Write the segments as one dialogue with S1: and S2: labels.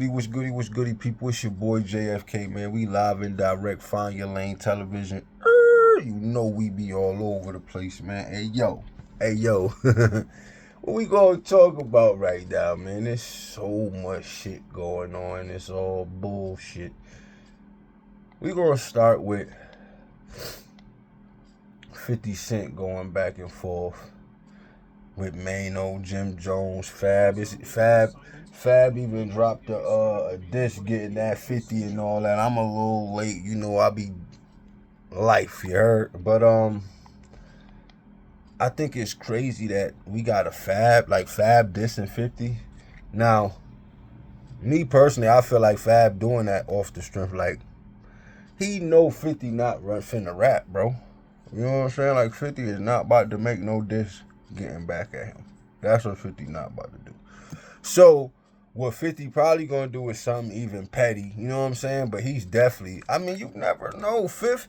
S1: what's goody, what's goody, people? It's your boy JFK, man. We live and direct, Find Your Lane television. You know we be all over the place, man. Hey yo. What we gonna talk about right now, man? There's so much shit going on. It's all bullshit. We gonna start with 50 Cent going back and forth with Mano, Jim Jones, Fab. Fab even dropped a disc getting that 50 and all that. I'm a little late, you know. I be life, you heard? But I think it's crazy that we got a Fab dissing 50. Now, me personally, I feel like Fab doing that off the strength. Like, he know 50 not finna rap, bro. You know what I'm saying? Like, 50 is not about to make no diss getting back at him. That's what 50 not about to do. So, what 50 probably gonna do is something even petty. You know what I'm saying? But he's definitely, I mean, you never know. Fifth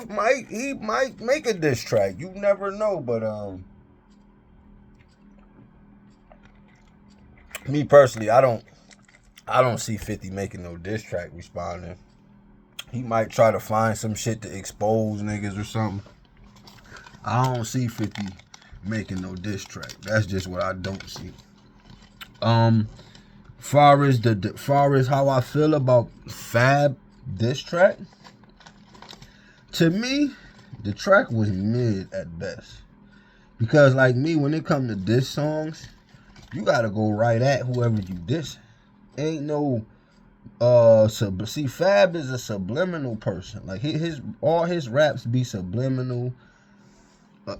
S1: might make a diss track. You never know. But me personally, I don't see 50 making no diss track responding. He might try to find some shit to expose niggas or something. I don't see 50 making no diss track. That's just what I don't see. Far as how I feel about Fab diss track, to me, the track was mid at best. Because like me, when it comes to diss songs, you gotta go right at whoever you diss. Ain't no see, Fab is a subliminal person. Like all his raps be subliminal.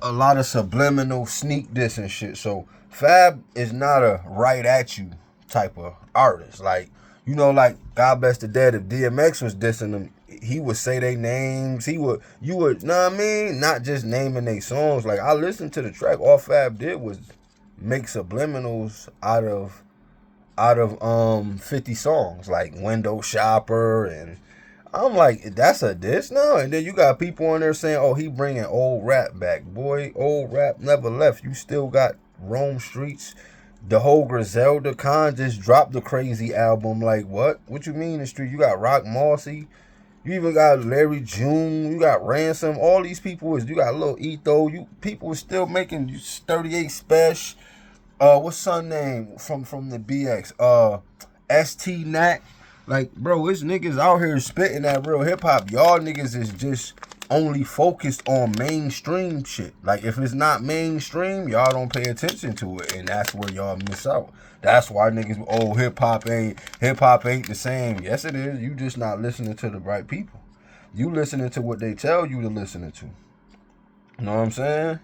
S1: A lot of subliminal sneak diss and shit. So Fab is not a right at you type of artist. Like, you know, like God Bless the Dead, if DMX was dissing them, he would say their names. You would, know what I mean? Not just naming their songs. Like, I listened to the track. All Fab did was make subliminals out of 50 songs, like Window Shopper, and I'm like, that's a diss now? And then you got people on there saying, oh, he bringing old rap back. Boy, old rap never left. You still got Rome Streets. The whole Griselda Khan just dropped the crazy album. Like, what? What you mean the street? You got Rock Mossy. You even got Larry June. You got Ransom. All these people you got Lil Etho. People is still making 38 Special. What's son name from the BX? ST Nat. Like, bro, it's niggas out here spitting that real hip hop. Y'all niggas is just only focused on mainstream shit. Like, if it's not mainstream, y'all don't pay attention to it, and that's where y'all miss out. That's why niggas, oh, hip hop ain't the same. Yes, it is. You just not listening to the right people. You listening to what they tell you to listen to. You know what I'm saying?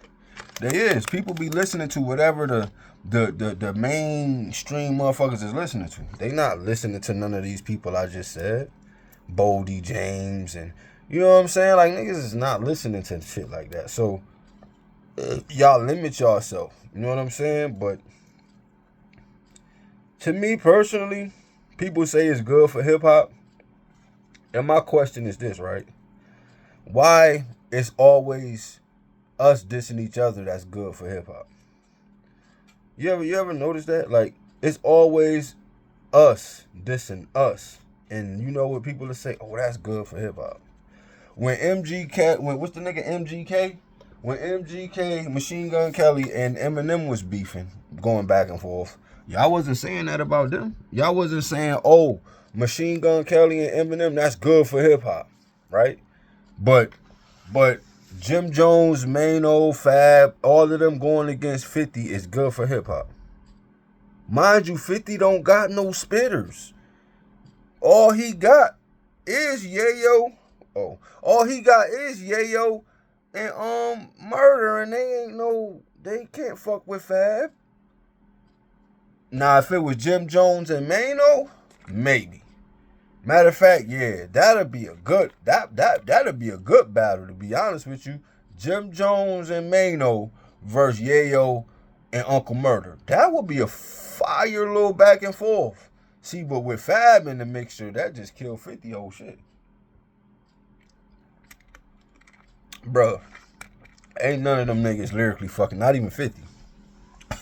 S1: They is. People be listening to whatever the mainstream motherfuckers is listening to. They not listening to none of these people I just said. Boldy James and, you know what I'm saying? Like, niggas is not listening to shit like that. So, y'all limit yourself. You know what I'm saying? But, to me personally, people say it's good for hip-hop. And my question is this, right? Why is always us dissing each other that's good for hip-hop? You ever notice that? Like, it's always us dissing us. And you know what people will say? Oh, that's good for hip-hop. What's the nigga MGK? When MGK, Machine Gun Kelly, and Eminem was beefing, going back and forth, y'all wasn't saying that about them. Y'all wasn't saying, oh, Machine Gun Kelly and Eminem, that's good for hip-hop, right? But Jim Jones, Mano, Fab, all of them going against 50 is good for hip-hop. Mind you, 50 don't got no spitters. All he got is Yayo. Oh, all he got is Yayo and Murder, and they can't fuck with Fab. Now, if it was Jim Jones and Mano, maybe. Matter of fact, yeah, that'd be a good battle, to be honest with you. Jim Jones and Mano versus Yayo and Uncle Murder. That would be a fire little back and forth. See, but with Fab in the mixture, that just killed 50 whole shit. Bruh, ain't none of them niggas lyrically fucking, not even 50.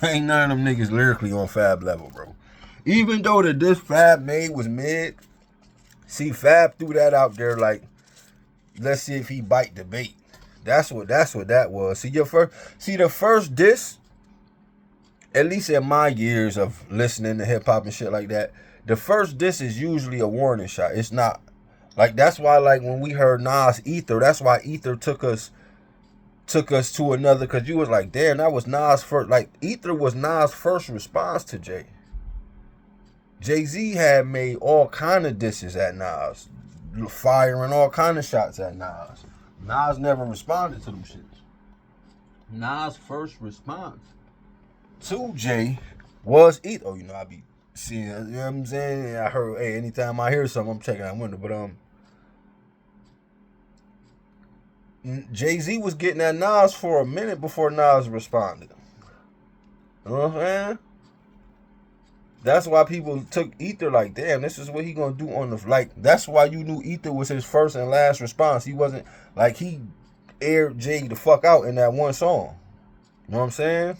S1: Ain't none of them niggas lyrically on Fab level, bro. Even though the diss Fab made was mid, see, Fab threw that out there like, let's see if he bite the bait. That's what that was. See, the first diss, at least in my years of listening to hip hop and shit like that, the first diss is usually a warning shot. It's not like, that's why, like, when we heard Nas Ether, that's why Ether took us to another, because you was like, damn, that was Nas first. Like, Ether was Nas' first response to Jay. Jay Z had made all kind of disses at Nas, firing all kind of shots at Nas. Nas never responded to them shits. Nas' first response to Jay was Ether. Oh, I be seeing, you know what I'm saying? I heard, hey, anytime I hear something, I'm checking out window. But Jay Z was getting at Nas for a minute before Nas responded. You know what I'm saying? That's why people took Ether like, damn, this is what he gonna do on the, like, that's why you knew Ether was his first and last response. He wasn't, like, he aired Jay the fuck out in that one song. You know what I'm saying?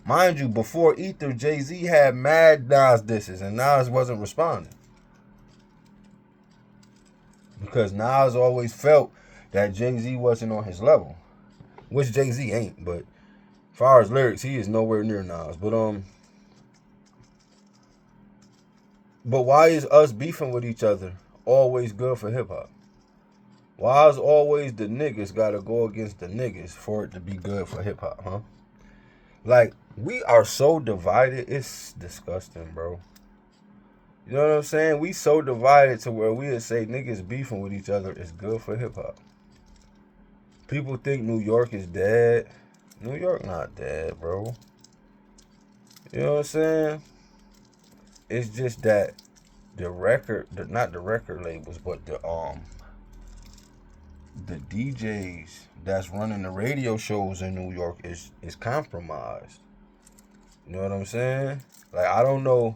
S1: Mind you, before Ether, Jay Z had mad Nas disses, and Nas wasn't responding. Because Nas always felt that Jay Z wasn't on his level. Which Jay Z ain't, but as far as lyrics, he is nowhere near Nas. But why is us beefing with each other always good for hip hop? Why is always the niggas gotta go against the niggas for it to be good for hip hop, huh? Like, we are so divided, it's disgusting, bro. You know what I'm saying? We so divided to where we would say niggas beefing with each other is good for hip hop. People think New York is dead. New York not dead, bro. You know what I'm saying? It's just that not the record labels, but the DJs that's running the radio shows in New York is compromised. You know what I'm saying? Like, I don't know.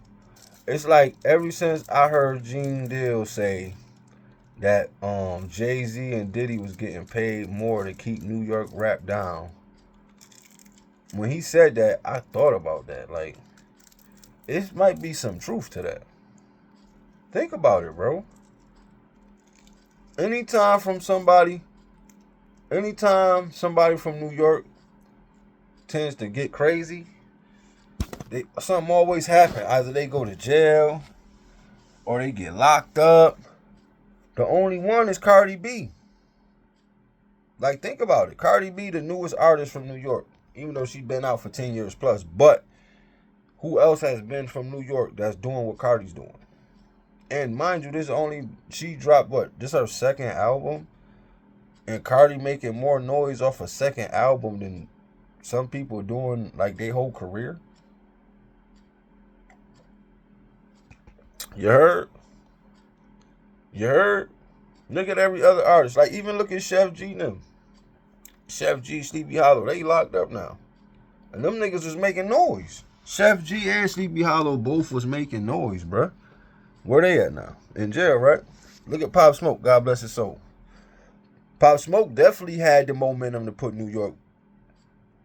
S1: It's like, ever since I heard Gene Deal say that Jay Z and Diddy was getting paid more to keep New York rap down. When he said that, I thought about that. Like, it might be some truth to that. Think about it, bro. Anytime somebody from New York tends to get crazy, something always happens. Either they go to jail or they get locked up. The only one is Cardi B. Like, think about it. Cardi B, the newest artist from New York, even though she's been out for 10 years plus. But who else has been from New York that's doing what Cardi's doing? And mind you, she dropped what? This is her second album? And Cardi making more noise off a second album than some people doing like their whole career. You heard? Look at every other artist. Like, even look at Chef G and them. Chef G, Sleepy Hollow, they locked up now. And them niggas was making noise. Chef G and Sleepy Hollow both was making noise, bruh. Where they at now? In jail, right? Look at Pop Smoke, God bless his soul. Pop Smoke definitely had the momentum to put New York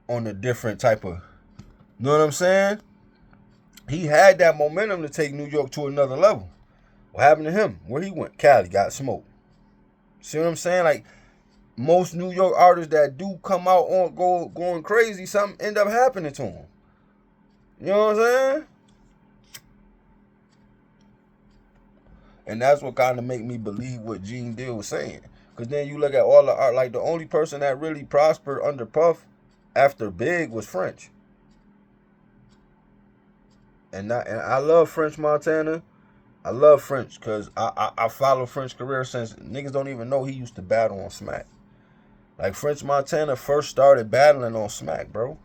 S1: on a different type of, you know what I'm saying? He had that momentum to take New York to another level. What happened to him? Where he went? Cali, got smoked. See what I'm saying? Like, most New York artists that do come out on going crazy, something end up happening to them. You know what I'm saying? And that's what kind of make me believe what Gene Deal was saying. Because then you look at all the art, like, the only person that really prospered under Puff after Big was French. And I love French Montana. I love French because I follow French's career since niggas don't even know he used to battle on Smack. Like, French Montana first started battling on Smack, bro.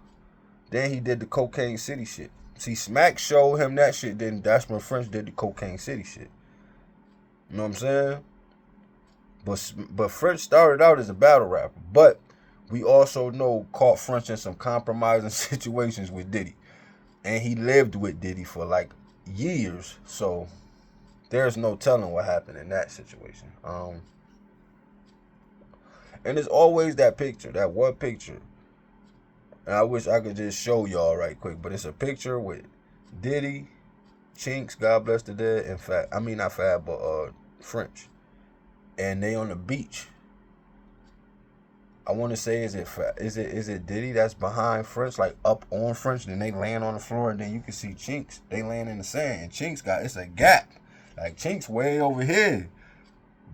S1: Then he did the Cocaine City shit. See, Smack showed him that shit, then that's when French did the Cocaine City shit. You know what I'm saying? But French started out as a battle rapper. But we also know caught French in some compromising situations with Diddy. And he lived with Diddy for like years. So there's no telling what happened in that situation. And there's always that picture, that one picture. And I wish I could just show y'all right quick. But it's a picture with Diddy, Chinks, God bless the dead, and not Fab, but French. And they on the beach. I want to say, is it Diddy that's behind French, like up on French, then they land on the floor, and then you can see Chinks. They land in the sand, and Chinks it's a gap. Like Chinks way over here,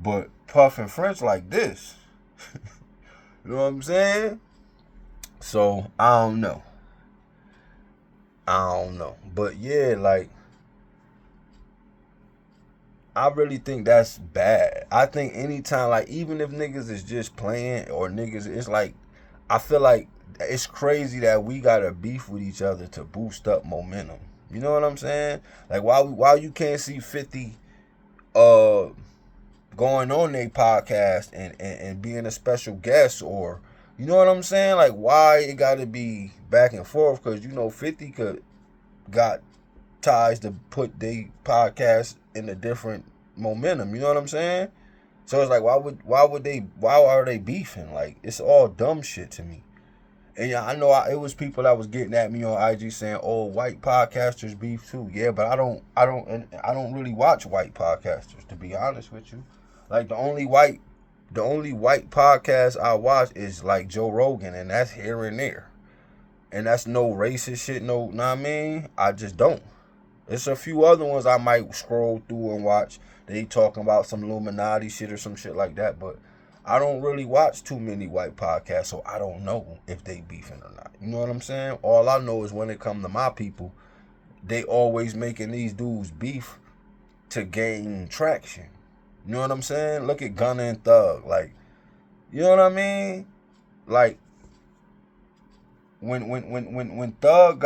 S1: but Puff and French like this. You know what I'm saying? So I don't know. But yeah, like I really think that's bad. I think anytime, like even if niggas is just playing or niggas, it's like I feel like it's crazy that we gotta beef with each other to boost up momentum. You know what I'm saying? Like why you can't see 50 going on their podcast and being a special guest, or you know what I'm saying? Like why it gotta be back and forth? Because 50 got ties to put their podcast in a different momentum. You know what I'm saying? So it's like why are they beefing? Like it's all dumb shit to me. And yeah, I know it was people that was getting at me on IG saying, "Oh, white podcasters beef too." Yeah, but I don't really watch white podcasters, to be honest with you. Like the only white podcast I watch is like Joe Rogan, and that's here and there. And that's no racist shit, know what I mean? I just don't. There's a few other ones I might scroll through and watch. They talking about some Illuminati shit or some shit like that, but I don't really watch too many white podcasts, so I don't know if they beefing or not. You know what I'm saying? All I know is when it come to my people, they always making these dudes beef to gain traction. You know what I'm saying? Look at Gunna and Thug. Like, you know what I mean? Like, when Thug,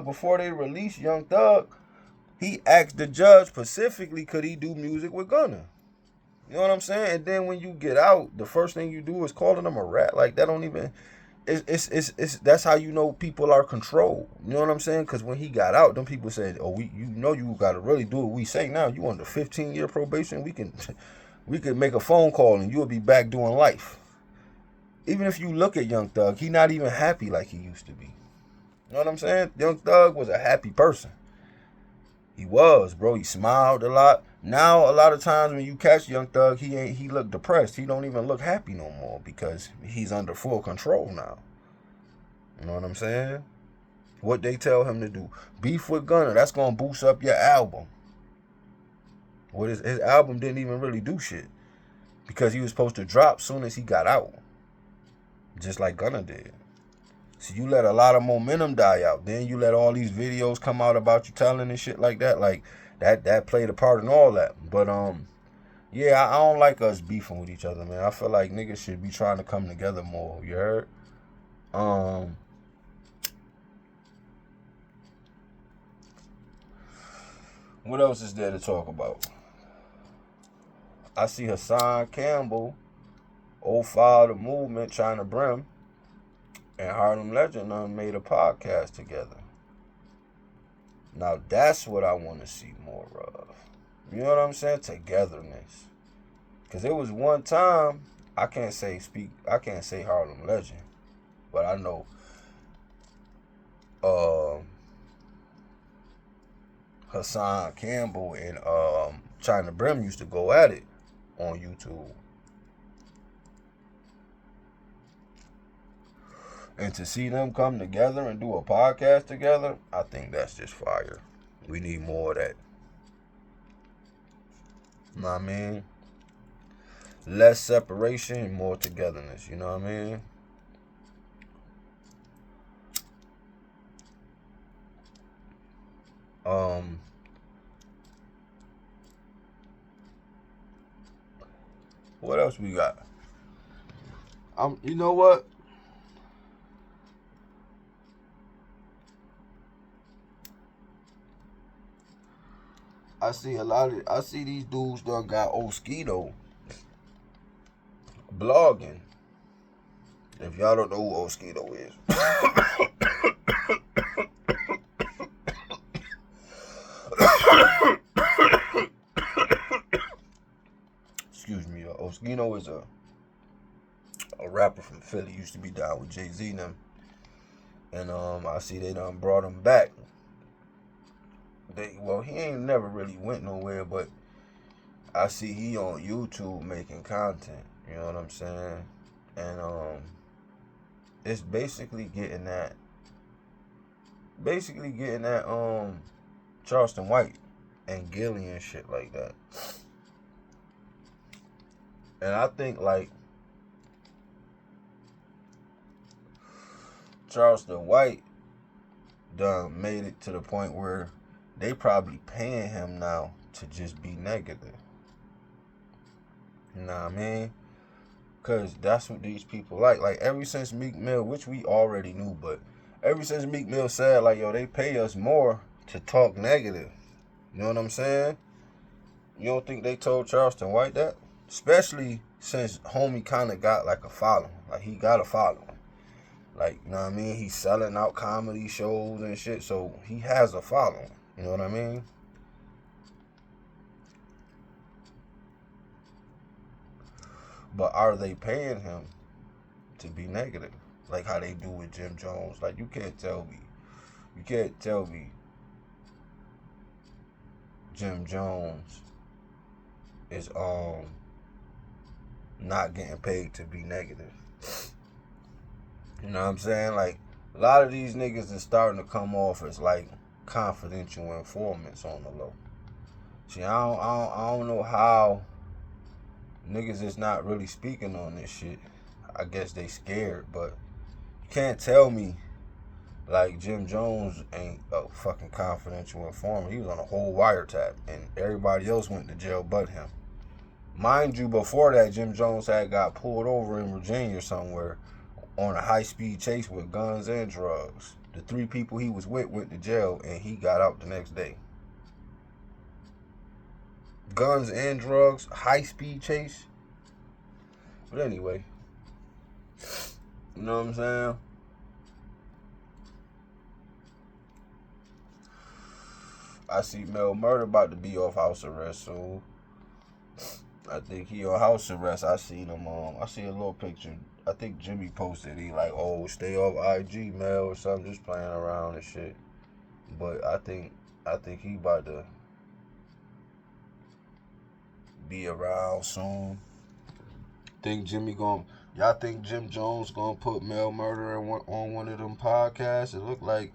S1: before they released Young Thug, he asked the judge specifically, could he do music with Gunna? You know what I'm saying? And then when you get out, the first thing you do is calling him a rat. Like that don't even. It's that's how you know people are controlled. You know what I'm saying? Because when he got out, them people said, "Oh, you got to really do what we say now. You under 15-year probation. We can make a phone call and you'll be back doing life." Even if you look at Young Thug, he not even happy like he used to be. You know what I'm saying? Young Thug was a happy person. He was, bro. He smiled a lot. Now, a lot of times when you catch Young Thug, he look depressed. He don't even look happy no more because he's under full control now. You know what I'm saying? What they tell him to do. Beef with Gunna, that's going to boost up your album. His album didn't even really do shit because he was supposed to drop soon as he got out. Just like Gunna did. So you let a lot of momentum die out. Then you let all these videos come out about you telling and shit like that. Like that played a part in all that. But yeah, I don't like us beefing with each other, man. I feel like niggas should be trying to come together more. You heard? What else is there to talk about? I see Hassan Campbell, old father movement, China Brim, and Harlem Legend made a podcast together. Now that's what I want to see more of. You know what I'm saying? Togetherness. Cause it was one time I can't say Harlem Legend, but I know Hassan Campbell and China Brim used to go at it on YouTube. And to see them come together and do a podcast together, I think that's just fire. We need more of that. You know what I mean? Less separation, more togetherness. You know what I mean? What else we got? You know what? I see these dudes done got Oskito blogging. If y'all don't know who Oskito is. Excuse me, Oskito is a rapper from Philly. Used to be down with Jay Z and them. And I see they done brought him back he ain't never really went nowhere, but I see he on YouTube making content. You know what I'm saying? And it's basically getting that Charleston White and Gilly and shit like that. And I think like Charleston White done made it to the point where they probably paying him now to just be negative. You know what I mean? Because that's what these people like. Like, ever since Meek Mill, which we already knew, but ever since Meek Mill said, like, yo, they pay us more to talk negative. You know what I'm saying? You don't think they told Charleston White that? Especially since homie kind of got, like, a following. Like, he got a following. Like, you know what I mean? He's selling out comedy shows and shit, so he has a following. You know what I mean? But are they paying him to be negative? Like how they do with Jim Jones. Like, you can't tell me Jim Jones is not getting paid to be negative. You know what I'm saying? Like, a lot of these niggas is starting to come off as like confidential informants on the low. See, I don't know how niggas is not really speaking on this shit. I guess they scared, but you can't tell me like Jim Jones ain't a fucking confidential informant. He was on a whole wiretap, and everybody else went to jail but him. Mind you, before that, Jim Jones had got pulled over in Virginia somewhere on a high-speed chase with guns and drugs. The 3 people he was with went to jail, and he got out the next day. Guns and drugs, high-speed chase. But anyway, you know what I'm saying? I see Mel Murder about to be off house arrest soon. I think he on house arrest. I seen him I see a little picture. I think Jimmy posted. He like, oh, stay off IG, Mel, or something, just playing around and shit. But I think he about to be around soon. Y'all think Jim Jones gonna put Mel Murder on one of them podcasts? It looked like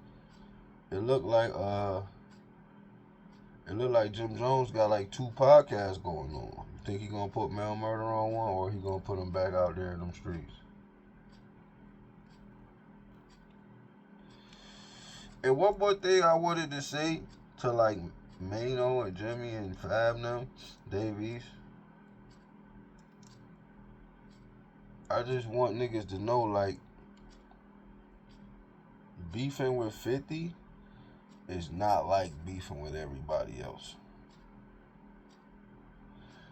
S1: Jim Jones got like 2 podcasts going on. You think he gonna put Mel Murder on one, or he gonna put him back out there in them streets? And one more thing I wanted to say to like Mano and Jimmy and Fab them, Davies. I just want niggas to know, like, beefing with 50 is not like beefing with everybody else.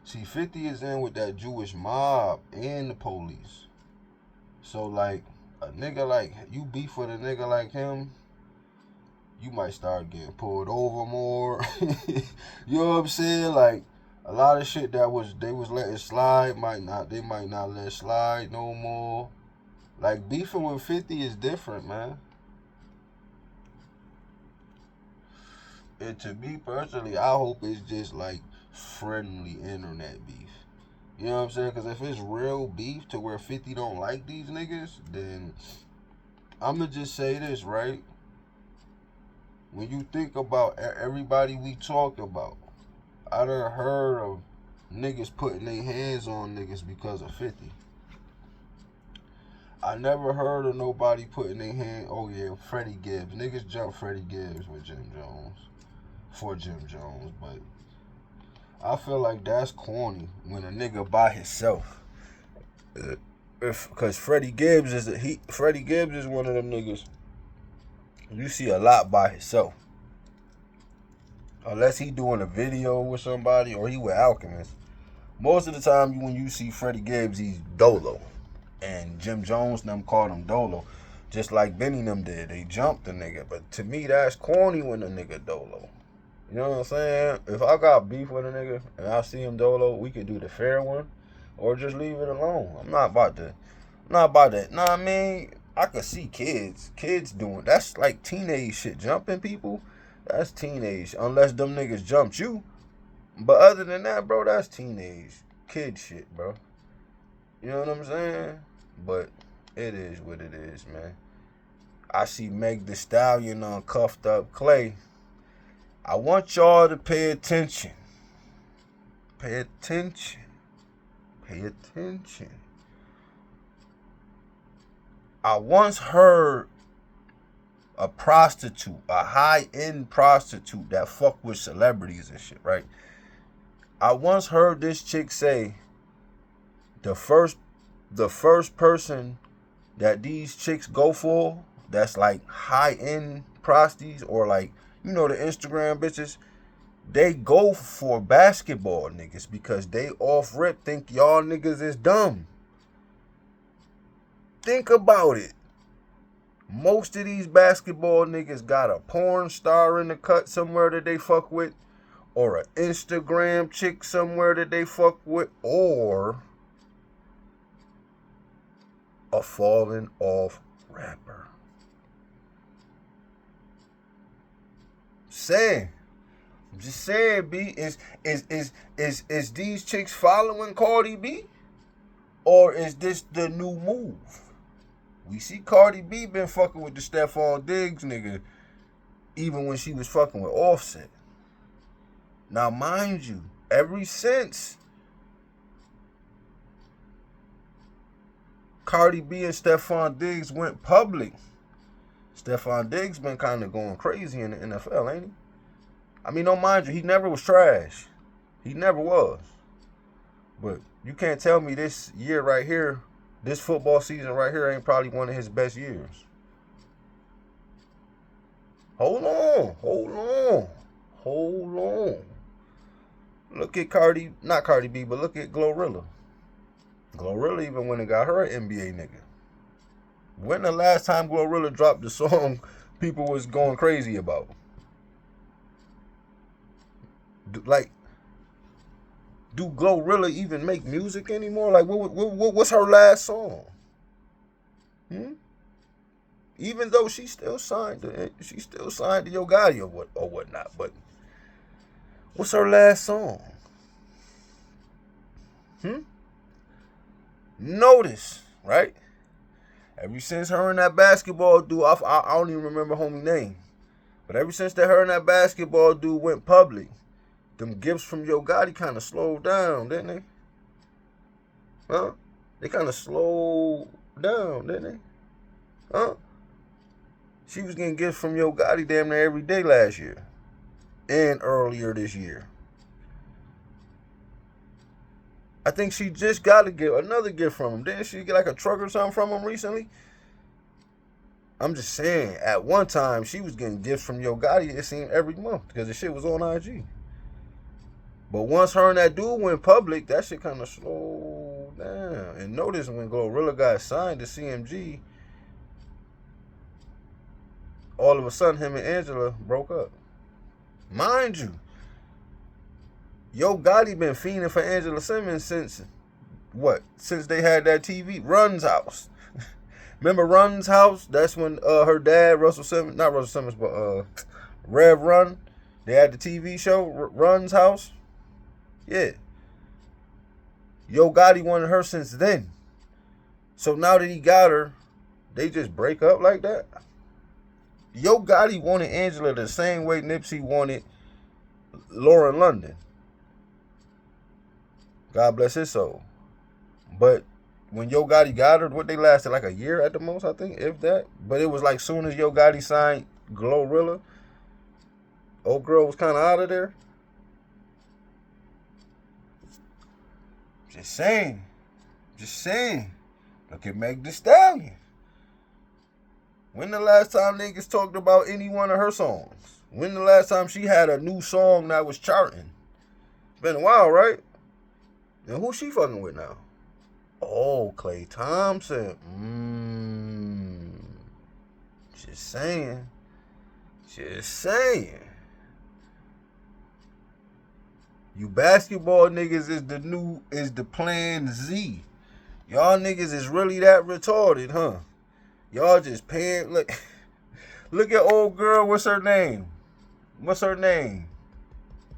S1: See, 50 is in with that Jewish mob and the police. So, like, a nigga like, you beef with a nigga like him, you might start getting pulled over more. You know what I'm saying? Like, a lot of shit they was letting slide, they might not let slide no more. Like, beefing with 50 is different, man. And to me personally, I hope it's just like friendly internet beef. You know what I'm saying? Because if it's real beef to where 50 don't like these niggas, then I'm going to just say this, right? When you think about everybody we talk about, I done heard of niggas putting their hands on niggas because of 50. I never heard of nobody putting their hand, oh yeah, Freddie Gibbs. Niggas jump Freddie Gibbs with Jim Jones. For Jim Jones, but I feel like that's corny when a nigga by himself. Because Freddie Gibbs is one of them niggas you see a lot by himself. Unless he doing a video with somebody or he with Alchemist. Most of the time when you see Freddie Gibbs, he's dolo. And Jim Jones them called him dolo. Just like Benny them did. They jumped the nigga. But to me, that's corny when a nigga dolo. You know what I'm saying? If I got beef with a nigga and I see him dolo, we could do the fair one or just leave it alone. I'm not about that. Know what I mean? I could see kids doing, that's like teenage shit, jumping people. That's teenage. Unless them niggas jumped you. But other than that, bro, that's teenage kid shit, bro. You know what I'm saying? But it is what it is, man. I see Meg Thee Stallion on Cuffed Up Clay. I want y'all to pay attention. Pay attention. Pay attention. I once heard a prostitute, a high-end prostitute that fuck with celebrities and shit, right? I once heard this chick say the first person that these chicks go for, that's like high-end prostitutes or like, you know, the Instagram bitches, they go for basketball niggas because they off rip think y'all niggas is dumb. Think about it. Most of these basketball niggas got a porn star in the cut somewhere that they fuck with, or an Instagram chick somewhere that they fuck with, or a falling off rapper. I'm just saying, B, is these chicks following Cardi B? Or is this the new move? We see Cardi B been fucking with the Stephon Diggs nigga even when she was fucking with Offset. Now, mind you, ever since Cardi B and Stephon Diggs went public, Stephon Diggs been kind of going crazy in the NFL, ain't he? I mean, don't mind you, he never was trash. He never was. But you can't tell me this year right here, this football season right here ain't probably one of his best years. Hold on. Look at not Cardi B, but look at Glorilla. Glorilla even went and got her an NBA nigga. When the last time Glorilla dropped the song people was going crazy about? Like, do Glorilla even make music anymore? Like, what's her last song? Even though she still signed to Yo Gotti or whatnot, but what's her last song? Notice, right? Ever since her and that basketball dude, I don't even remember homie name, but ever since that her and that basketball dude went public, them gifts from Yo Gotti kind of slowed down, didn't they? Huh? They kind of slowed down, didn't they? Huh? She was getting gifts from Yo Gotti damn near every day last year and earlier this year. I think she just got another gift from him. Didn't she get like a truck or something from him recently? I'm just saying, at one time, she was getting gifts from Yo Gotti, it seemed, every month because the shit was on IG. But once her and that dude went public, that shit kind of slowed down. And notice when Glorilla got signed to CMG, all of a sudden him and Angela broke up. Mind you, Yo Gotti been fiending for Angela Simmons since they had that TV, Run's House. Remember Run's House? That's when her dad, not Russell Simmons, but Rev Run, they had the TV show, Run's House. Yeah. Yo Gotti wanted her since then. So now that he got her, they just break up like that? Yo Gotti wanted Angela the same way Nipsey wanted Lauren London. God bless his soul. But when Yo Gotti got her, they lasted like a year at the most, I think, if that. But it was like soon as Yo Gotti signed Glorilla, old girl was kind of out of there. Just saying. Look at Meg Thee Stallion. When the last time niggas talked about any one of her songs? When the last time she had a new song that was charting? It's been a while, right? And who's she fucking with now? Oh, Klay Thompson. Just saying. You basketball niggas is the plan Z. Y'all niggas is really that retarded, huh? Y'all just paying, look at old girl, what's her name? What's her name?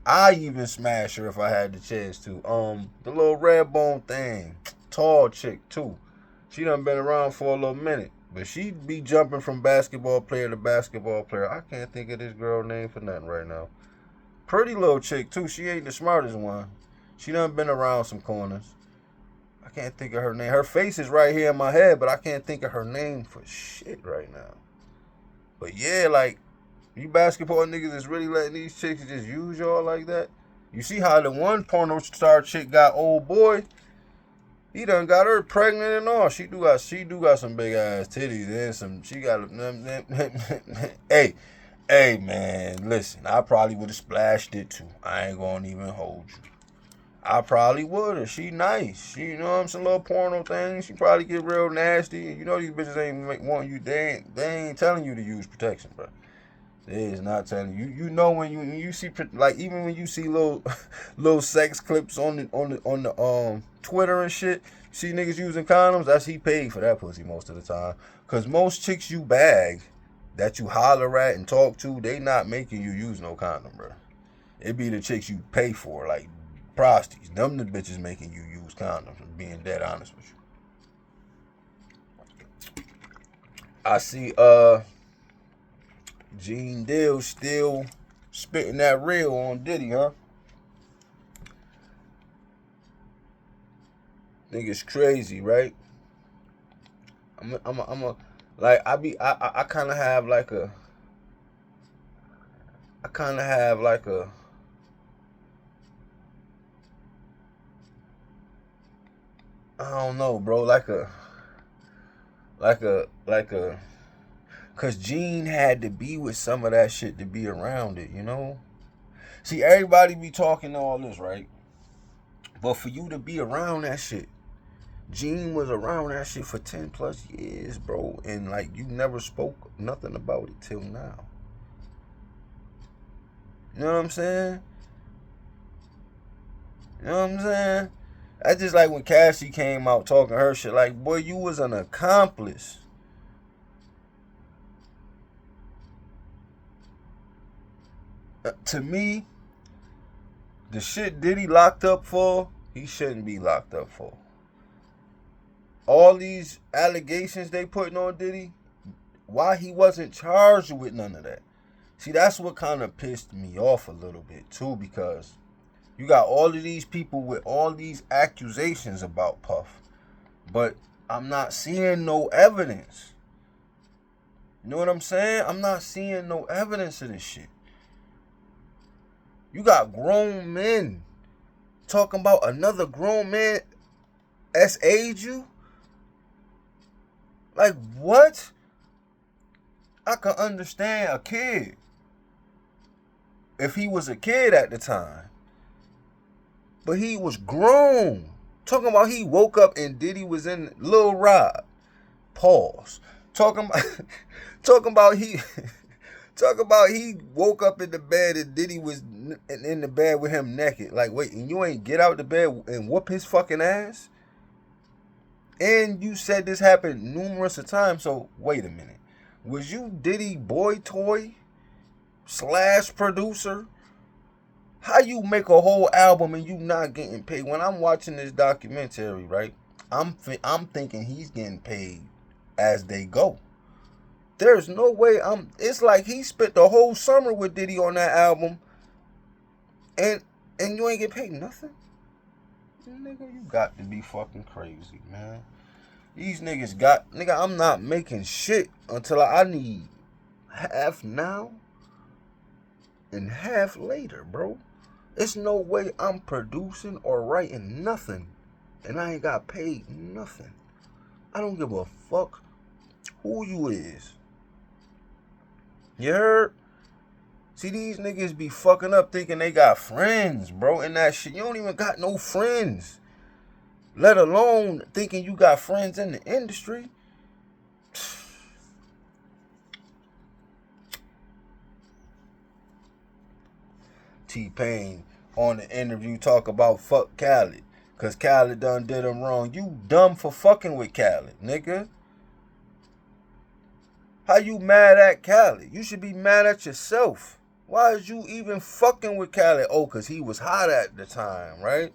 S1: I even smash her if I had the chance to. The little red bone thing. Tall chick too. She done been around for a little minute. But she be jumping from basketball player to basketball player. I can't think of this girl name for nothing right now. Pretty little chick too. She ain't the smartest one. She done been around some corners. I can't think of her name. Her face is right here in my head, but I can't think of her name for shit right now. But yeah, like, you basketball niggas is really letting these chicks just use y'all like that? You see how the one porno star chick got old boy? He done got her pregnant and all. She do got some big ass titties and some. She got. Hey man, listen. I probably would have splashed it too. I ain't gonna even hold you. I probably would have. She nice. She, you know, some little porno thing. She probably get real nasty. You know these bitches ain't want you. They ain't telling you to use protection, bro. They is not telling you. You know when you see, like, even when you see little sex clips on the Twitter and shit, you see niggas using condoms. That's he paid for that pussy most of the time. Cause most chicks you bag, that you holler at and talk to, they not making you use no condom, bro. It be the chicks you pay for, like prosties. Them the bitches making you use condoms. I'm being dead honest with you. I see Gene Deal still spitting that real on Diddy, huh? Think it's crazy, right? I kind of have like a, I don't know, bro, like a, cause Gene had to be with some of that shit to be around it, you know? See, everybody be talking all this, right? But for you to be around that shit, Gene was around that shit for 10 plus years, bro. And like, you never spoke nothing about it till now. You know what I'm saying? You know what I'm saying? That's just like when Cassie came out talking her shit. Like, boy, you was an accomplice. To me, the shit Diddy locked up for, he shouldn't be locked up for. All these allegations they putting on Diddy, why he wasn't charged with none of that? See, that's what kind of pissed me off a little bit too, because you got all of these people with all these accusations about Puff, but I'm not seeing no evidence. You know what I'm saying? I'm not seeing no evidence of this shit. You got grown men talking about another grown man SA'd you? Like, what? I can understand a kid. If he was a kid at the time. But he was grown. Talking about he woke up and Diddy was in Lil Rob. Pause. Talking about he woke up in the bed and Diddy was in the bed with him naked. Like, wait, and you ain't get out the bed and whoop his fucking ass? And you said this happened numerous of times, so wait a minute. Was you Diddy boy toy / producer? How you make a whole album and you not getting paid? When I'm watching this documentary, right, I'm thinking he's getting paid as they go. There's no way it's like he spent the whole summer with Diddy on that album and you ain't get paid nothing? Nigga, you got to be fucking crazy, man. These nigga, I'm not making shit until I need half now and half later, bro. It's no way I'm producing or writing nothing and I ain't got paid nothing. I don't give a fuck who you is. You heard? See, these niggas be fucking up thinking they got friends, bro, and that shit. You don't even got no friends. Let alone thinking you got friends in the industry. T-Pain on the interview talk about fuck Khaled. Cause Khaled done did him wrong. You dumb for fucking with Khaled, nigga. How you mad at Khaled? You should be mad at yourself. Why is you even fucking with Khaled? Oh, because he was hot at the time, right?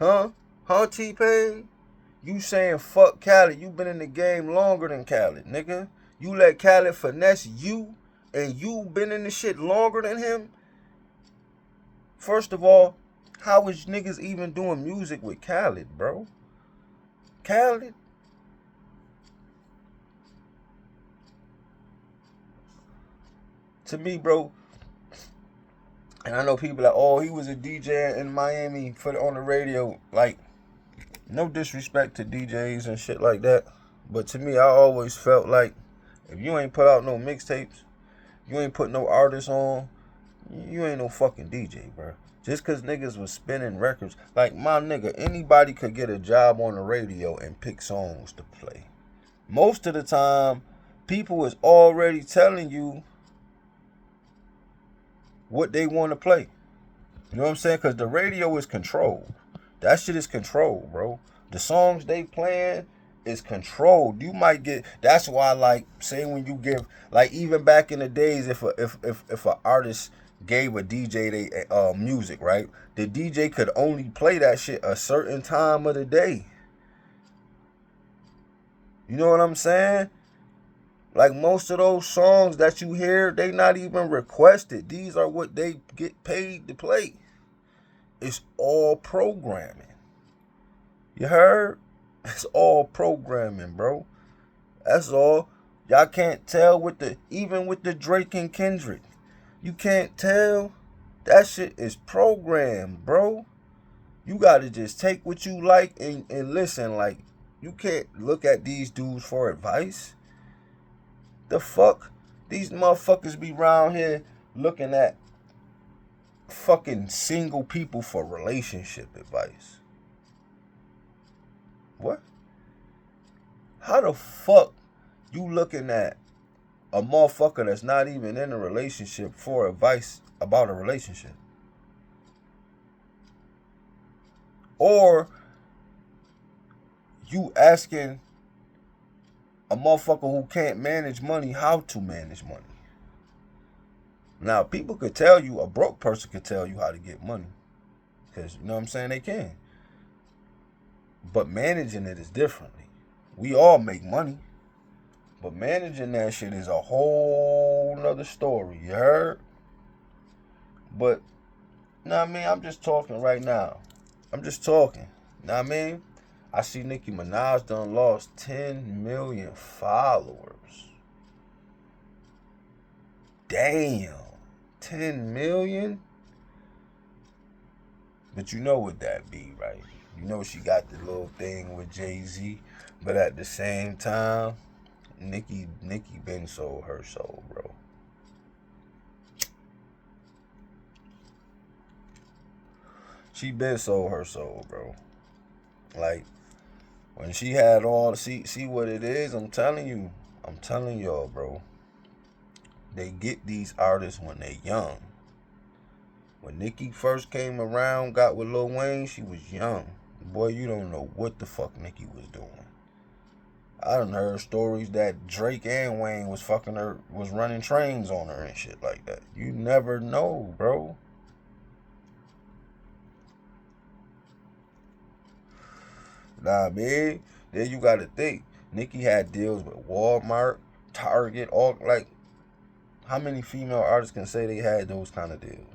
S1: Huh? Huh, T-Pain? You saying fuck Khaled. You been in the game longer than Khaled, nigga. You let Khaled finesse you, and you been in the shit longer than him? First of all, how is niggas even doing music with Khaled, bro? Khaled? To me, bro, and I know people like, oh, he was a DJ in Miami on the radio. Like, no disrespect to DJs and shit like that, but to me, I always felt like if you ain't put out no mixtapes, you ain't put no artists on, you ain't no fucking DJ, bro. Just cause niggas was spinning records, like my nigga, anybody could get a job on the radio and pick songs to play. Most of the time, people is already telling you what they want to play. You know what I'm saying? Because the radio is controlled. That shit is controlled, bro. The songs they playing is controlled. You might get. That's why, like, say when you give, like, even back in the days, if an artist gave a DJ they music, right? The DJ could only play that shit a certain time of the day. You know what I'm saying? Like most of those songs that you hear, they not even requested. These are what they get paid to play. It's all programming. You heard? It's all programming, bro. That's all. Y'all can't tell even with the Drake and Kendrick. You can't tell. That shit is programmed, bro. You gotta just take what you like and listen. Like, you can't look at these dudes for advice. The fuck? These motherfuckers be around here looking at fucking single people for relationship advice. What? How the fuck you looking at a motherfucker that's not even in a relationship for advice about a relationship? Or you asking a motherfucker who can't manage money how to manage money? Now, people could tell you, a broke person could tell you how to get money. Because, you know what I'm saying, they can. But managing it is differently. We all make money. But managing that shit is a whole nother story, you heard? But, you know what I mean? I'm just talking right now. I'm just talking. You know what I mean? I see Nicki Minaj done lost 10 million followers. Damn. 10 million? But you know what that be, right? You know she got the little thing with Jay Z. But at the same time, Nicki been sold her soul, bro. She been sold her soul, bro. Like, when she had all, see what it is? I'm telling y'all, bro. They get these artists when they young. When Nicki first came around, got with Lil Wayne, she was young. Boy, you don't know what the fuck Nicki was doing. I done heard stories that Drake and Wayne was fucking her, was running trains on her and shit like that. You never know, bro. Nah, man. Then you gotta think. Nicki had deals with Walmart, Target, all, like, how many female artists can say they had those kind of deals?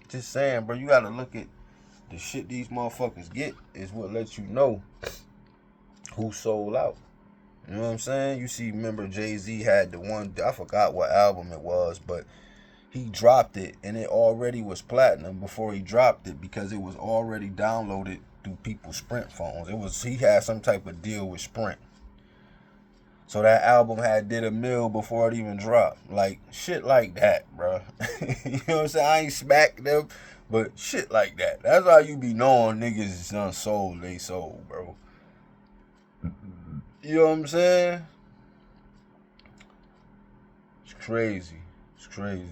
S1: Just saying, bro, you gotta look at the shit these motherfuckers get is what lets you know who sold out. You know what I'm saying? You see, remember Jay Z had the one, I forgot what album it was, but he dropped it and it already was platinum before he dropped it because it was already downloaded through people's Sprint phones. He had some type of deal with Sprint. So that album did a mil before it even dropped. Like, shit like that, bro. You know what I'm saying? I ain't smacked them, but shit like that. That's how you be knowing niggas is done sold they sold, bro. You know what I'm saying? It's crazy. It's crazy.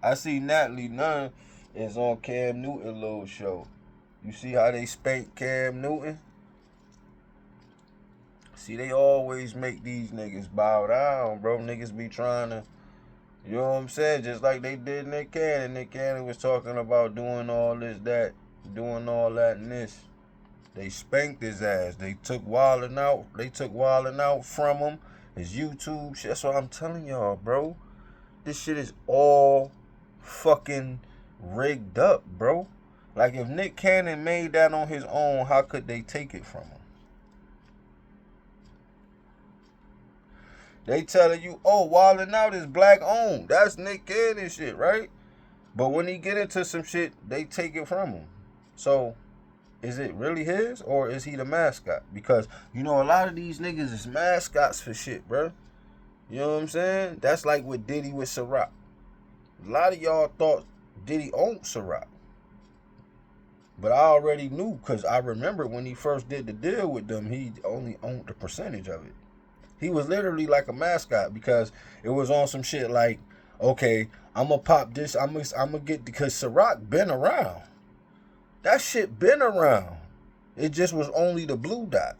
S1: I see Natalie Nunn is on Cam Newton little show. You see how they spanked Cam Newton? See, they always make these niggas bow down, bro. Niggas be trying to, you know what I'm saying? Just like they did Nick Cannon. Nick Cannon was talking about doing all this, that, doing all that and this. They spanked his ass. They took Wildin' out. They took Wildin' out from him. His YouTube shit. That's what I'm telling y'all, bro. This shit is all fucking rigged up, bro. Like, if Nick Cannon made that on his own, how could they take it from him? They telling you, oh, Wildin' Out is black owned. That's Nick Cannon shit, right? But when he get into some shit, they take it from him. So, is it really his, or is he the mascot? Because, you know, a lot of these niggas is mascots for shit, bro. You know what I'm saying? That's like with Diddy with Ciroc. A lot of y'all thought Diddy owned Ciroc. But I already knew, because I remember when he first did the deal with them, he only owned a percentage of it. He was literally like a mascot, because it was on some shit like, okay, I'm going to pop this, I'm going to get, because Ciroc been around. That shit been around. It just was only the blue dot.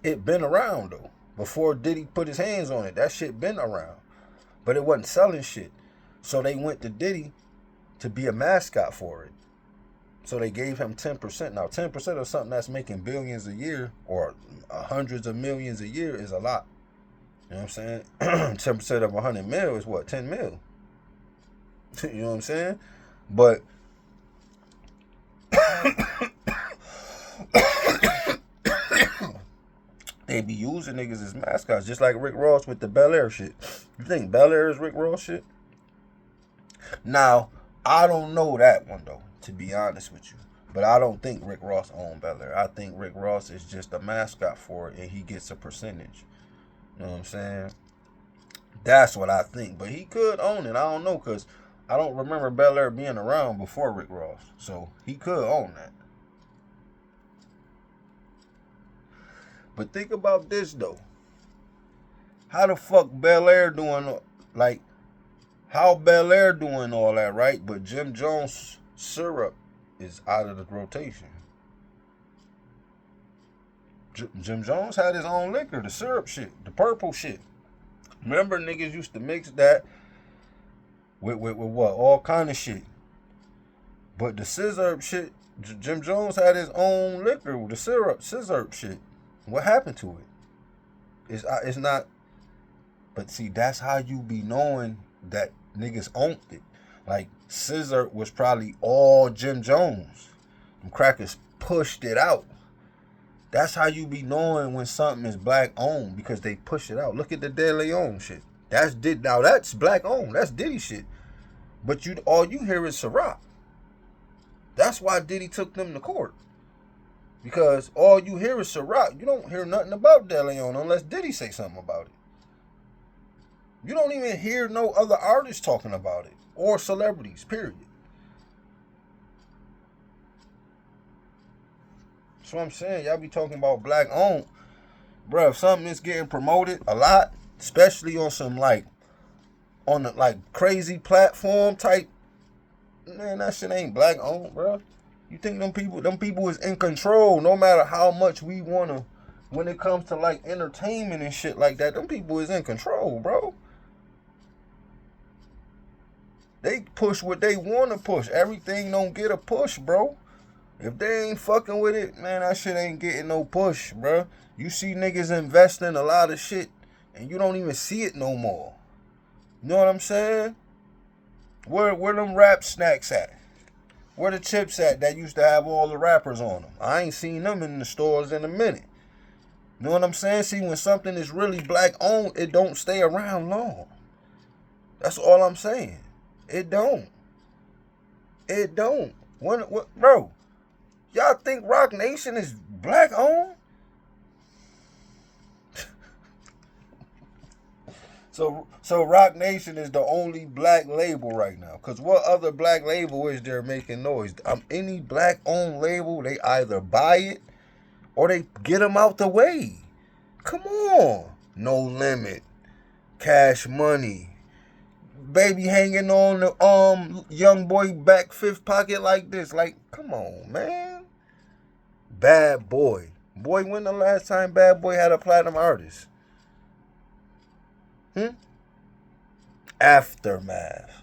S1: It been around, though. Before Diddy put his hands on it, that shit been around. But it wasn't selling shit. So they went to Diddy to be a mascot for it. So they gave him 10%. Now, 10% of something that's making billions a year, or hundreds of millions a year, is a lot. You know what I'm saying? 10% of 100 mil is what? 10 mil. You know what I'm saying? But they be using niggas as mascots, just like Rick Ross with the Bel Air shit. You think Bel Air is Rick Ross shit? Now, I don't know that one, though, to be honest with you. But I don't think Rick Ross owned Bel Air. I think Rick Ross is just a mascot for it, and he gets a percentage. You know what I'm saying? That's what I think. But he could own it. I don't know, because I don't remember Bel Air being around before Rick Ross. So he could own that. But think about this, though. How the fuck Bel Air doing, like, how Bel Air doing all that, right? But Jim Jones syrup is out of the rotation. Jim Jones had his own liquor, the syrup shit, the purple shit. Remember, niggas used to mix that with what? All kind of shit. But the scissor shit, Jim Jones had his own liquor, the syrup, scissor shit. What happened to it? It's not. But see, that's how you be knowing that niggas owned it. Like, scissor was probably all Jim Jones. Them crackers pushed it out. That's how you be knowing when something is black owned, because they push it out. Look at the De Leon shit. Now that's black owned. That's Diddy shit. But all you hear is Ciroc. That's why Diddy took them to court. Because all you hear is Ciroc. You don't hear nothing about De Leon unless Diddy say something about it. You don't even hear no other artists talking about it. Or celebrities, period. That's what I'm saying. Y'all be talking about black owned. Bruh, if something is getting promoted a lot, especially on some on the crazy platform type, man, that shit ain't black owned, bruh. You think them people is in control no matter how much we wanna, when it comes to entertainment and shit like that, them people is in control, bro. They push what they want to push. Everything don't get a push, bro. If they ain't fucking with it, man, that shit ain't getting no push, bro. You see niggas investing a lot of shit, and you don't even see it no more. You know what I'm saying? Where them rap snacks at? Where the chips at that used to have all the rappers on them? I ain't seen them in the stores in a minute. You know what I'm saying? See, when something is really black owned, it don't stay around long. That's all I'm saying. It don't. It don't. What, bro? Y'all think Rock Nation is black owned? So Rock Nation is the only black label right now. Because what other black label is there making noise? Any black owned label, they either buy it or they get them out the way. Come on. No Limit. Cash Money. Baby hanging on the young boy back fifth pocket like this. Like, come on, man. Bad Boy. Boy, when the last time Bad Boy had a platinum artist? Aftermath.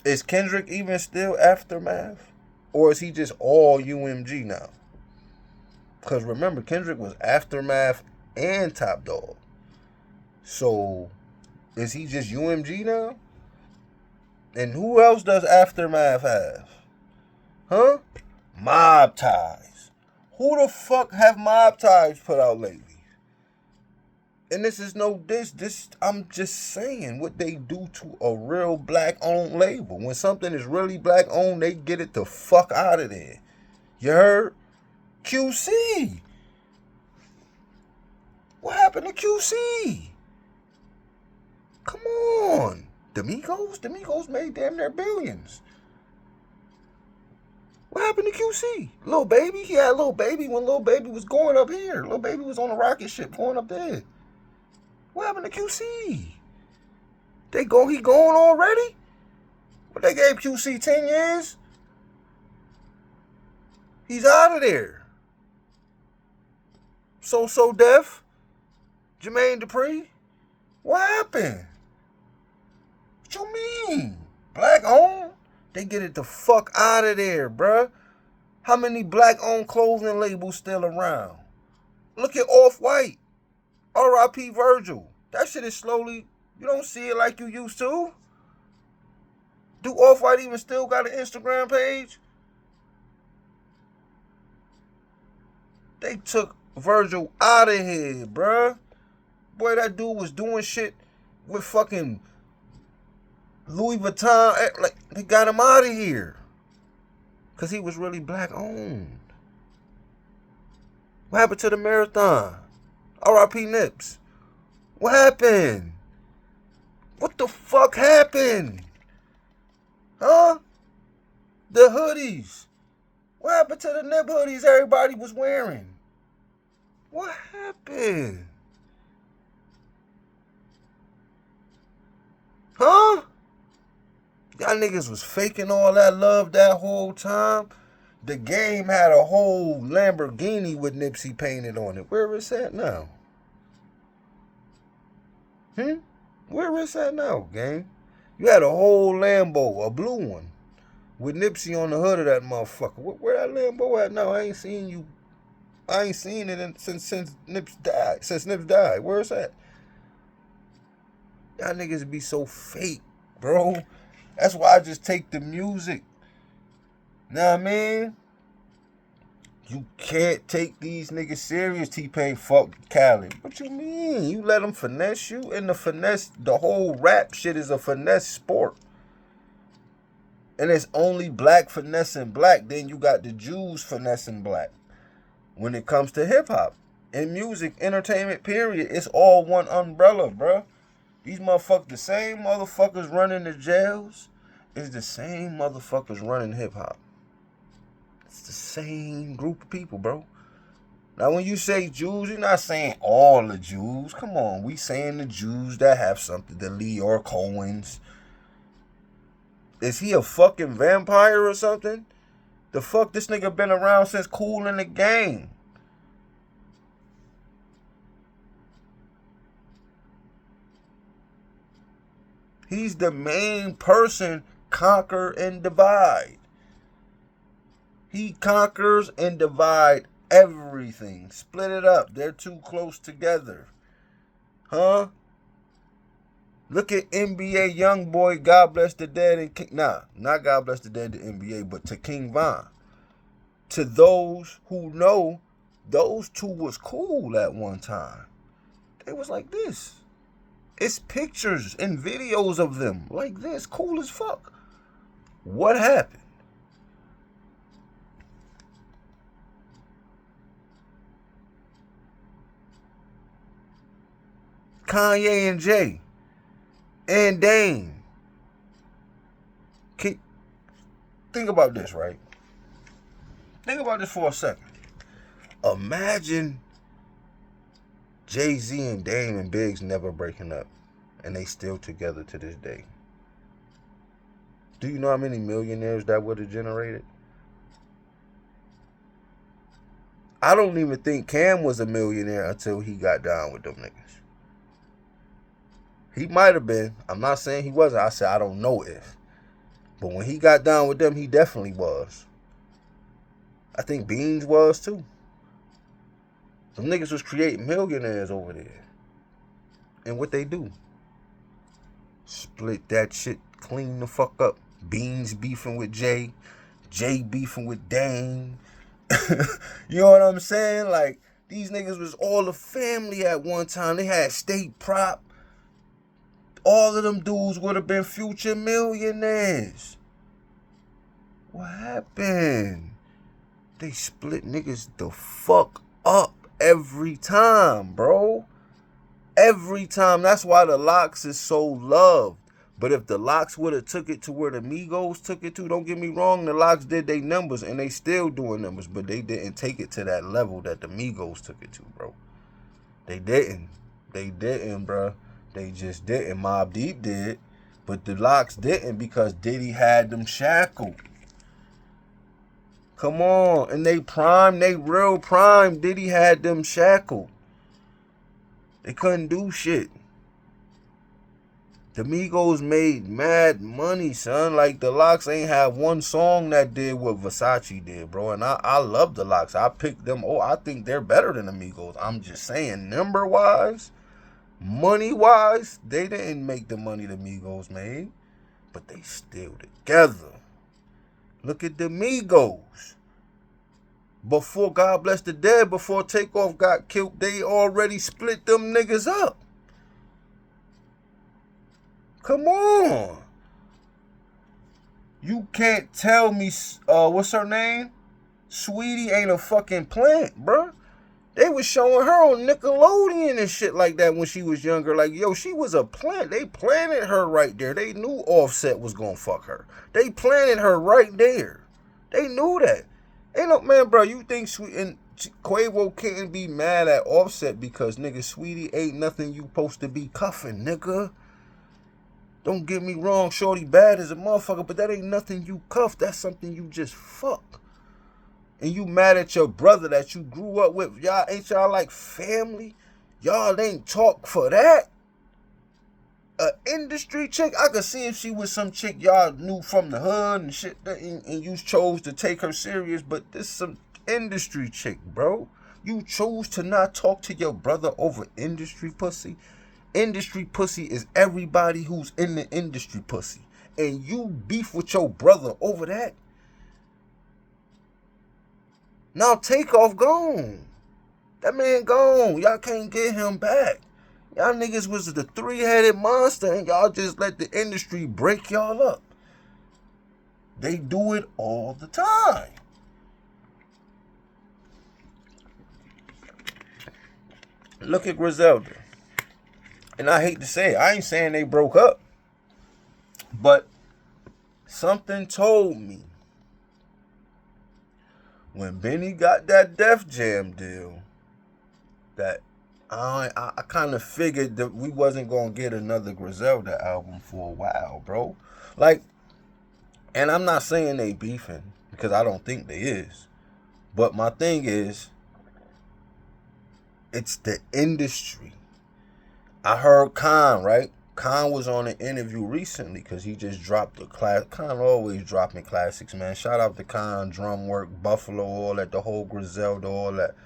S1: Is Kendrick even still Aftermath? Or is he just all UMG now? Because remember, Kendrick was Aftermath and Top Dog. So, is he just UMG now? And who else does Aftermath have? Huh? Mob Ties. Who the fuck have Mob Ties put out lately? And this is no this I'm just saying what they do to a real black owned label. When something is really black owned, they get it the fuck out of there. You heard? QC. What happened to QC? Come on. The Migos made damn near billions. What happened to QC? Lil Baby? He had Lil Baby when Lil Baby was going up here. Lil Baby was on a rocket ship going up there. What happened to QC? He going already? But they gave QC 10 years? He's out of there. So Def? Jermaine Dupri? What happened? What you mean? Black owned? They get it the fuck out of there, bruh. How many black owned clothing labels still around? Look at Off-White. R.I.P. Virgil. That shit is slowly, you don't see it like you used to. Do Off-White even still got an Instagram page? They took Virgil out of here, bruh. Boy, that dude was doing shit with fucking Louis Vuitton. Like, they got him out of here. Because he was really black owned. What happened to the Marathon? R.I.P. Nips. What happened? What the fuck happened? Huh? The hoodies. What happened to the Nip hoodies everybody was wearing? What happened? Huh? Y'all niggas was faking all that love that whole time. The Game had a whole Lamborghini with Nipsey painted on it. Where is that now? Where is that now, gang? You had a whole Lambo, a blue one, with Nipsey on the hood of that motherfucker. Where that Lambo at now? I ain't seen it since Nips died. Where is that? Y'all niggas be so fake, bro. That's why I just take the music. Know what I mean? You can't take these niggas serious. T-Pain fuck Cali. What you mean? You let them finesse you? And the whole rap shit is a finesse sport. And it's only black finessing black. Then you got the Jews finessing black. When it comes to hip-hop and music, entertainment, period, it's all one umbrella, bruh. These motherfuckers, the same motherfuckers running the jails is the same motherfuckers running hip-hop. It's the same group of people, bro. Now, when you say Jews, you're not saying all the Jews. Come on, we saying the Jews that have something. The Leor Cohens. Is he a fucking vampire or something? The fuck, this nigga been around since Kool in the Gang. He's the main person, conquer and divide. He conquers and divide everything. Split it up. They're too close together. Huh? Look at NBA Youngboy, God Bless the Dead, and King. Nah, not God Bless the Dead to NBA, but to King Von. To those who know, those two was cool at one time. They was like this. It's pictures and videos of them like this, cool as fuck. What happened? Kanye and Jay and Dame. Think about this, right? Think about this for a second. Imagine Jay Z and Dame and Biggs never breaking up, and they still together to this day. Do you know how many millionaires that would have generated? I don't even think Cam was a millionaire until he got down with them niggas. He might have been. I'm not saying he wasn't. I said I don't know if. But when he got down with them, he definitely was. I think Beans was too. Them niggas was creating millionaires over there. And what they do? Split that shit, clean the fuck up. Beans beefing with Jay. Jay beefing with Dame. You know what I'm saying? Like, these niggas was all a family at one time. They had state prop. All of them dudes would have been future millionaires. What happened? They split niggas the fuck up every time, bro. Every time. That's why the Locks is so loved. But if the Locks would have took it to where the Migos took it to, don't get me wrong, the Locks did their numbers and they still doing numbers, but they didn't take it to that level that the Migos took it to, bro. They didn't. They didn't, bro. They just didn't. Mobb Deep did, but the Locks didn't because Diddy had them shackled. Come on. And they prime, they real prime. Diddy had them shackled. They couldn't do shit. The Migos made mad money, son. Like, the Locks ain't have one song that did what Versace did, bro. And I love the Locks. I picked them. Oh, I think they're better than the Migos. I'm just saying, number-wise, money-wise, they didn't make the money the Migos made. But they still together. Look at the Migos. Before God Bless the Dead, before Takeoff got killed, they already split them niggas up. Come on. You can't tell me, what's her name? Sweetie ain't a fucking plant, bruh. They was showing her on Nickelodeon and shit like that when she was younger. Like, yo, she was a plant. They planted her right there. They knew Offset was gonna fuck her. They planted her right there. They knew that. Ain't no, man, bro, you think and Quavo can't be mad at Offset because, nigga, Sweetie ain't nothing you supposed to be cuffing, nigga. Don't get me wrong, shorty bad as a motherfucker, but that ain't nothing you cuff. That's something you just fuck. And you mad at your brother that you grew up with. Y'all, ain't y'all like family? Y'all ain't talk for that. A industry chick, I could see if she was some chick y'all knew from the hood and shit, and you chose to take her serious, but this some industry chick, bro. You chose to not talk to your brother over industry pussy. Industry pussy is everybody who's in the industry pussy. And you beef with your brother over that. Now Takeoff gone. That man gone. Y'all can't get him back. Y'all niggas was the three-headed monster and y'all just let the industry break y'all up. They do it all the time. Look at Griselda. And I hate to say it, I ain't saying they broke up. But something told me when Benny got that Def Jam deal that I kind of figured that we wasn't going to get another Griselda album for a while, bro. Like, and I'm not saying they beefing because I don't think they is. But my thing is, it's the industry. I heard Khan, right? Khan was on an interview recently because he just dropped the class. Khan always dropping classics, man. Shout out to Khan, Drum Work, Buffalo, all that, the whole Griselda, all that.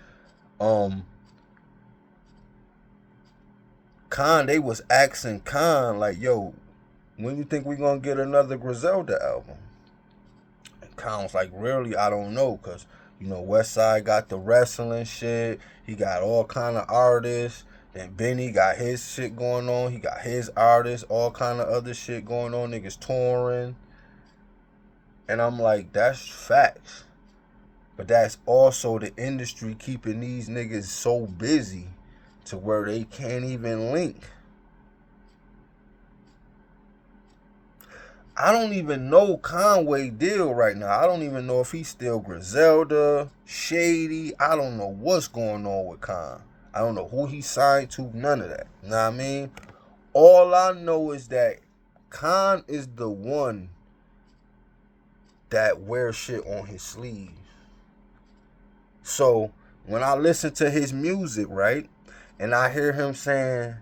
S1: Khan, they was asking Khan, like, yo, when you think we gonna get another Griselda album? And Khan was like, really, I don't know, because, you know, Westside got the wrestling shit. He got all kind of artists. Then Benny got his shit going on. He got his artists, all kind of other shit going on. Niggas touring. And I'm like, that's facts. But that's also the industry keeping these niggas so busy to where they can't even link. I don't even know Conway deal right now. I don't even know if he's still Griselda, Shady. I don't know what's going on with Con. I don't know who he signed to, none of that. You know what I mean? All I know is that Con is the one that wears shit on his sleeve. So when I listen to his music, right, and I hear him saying,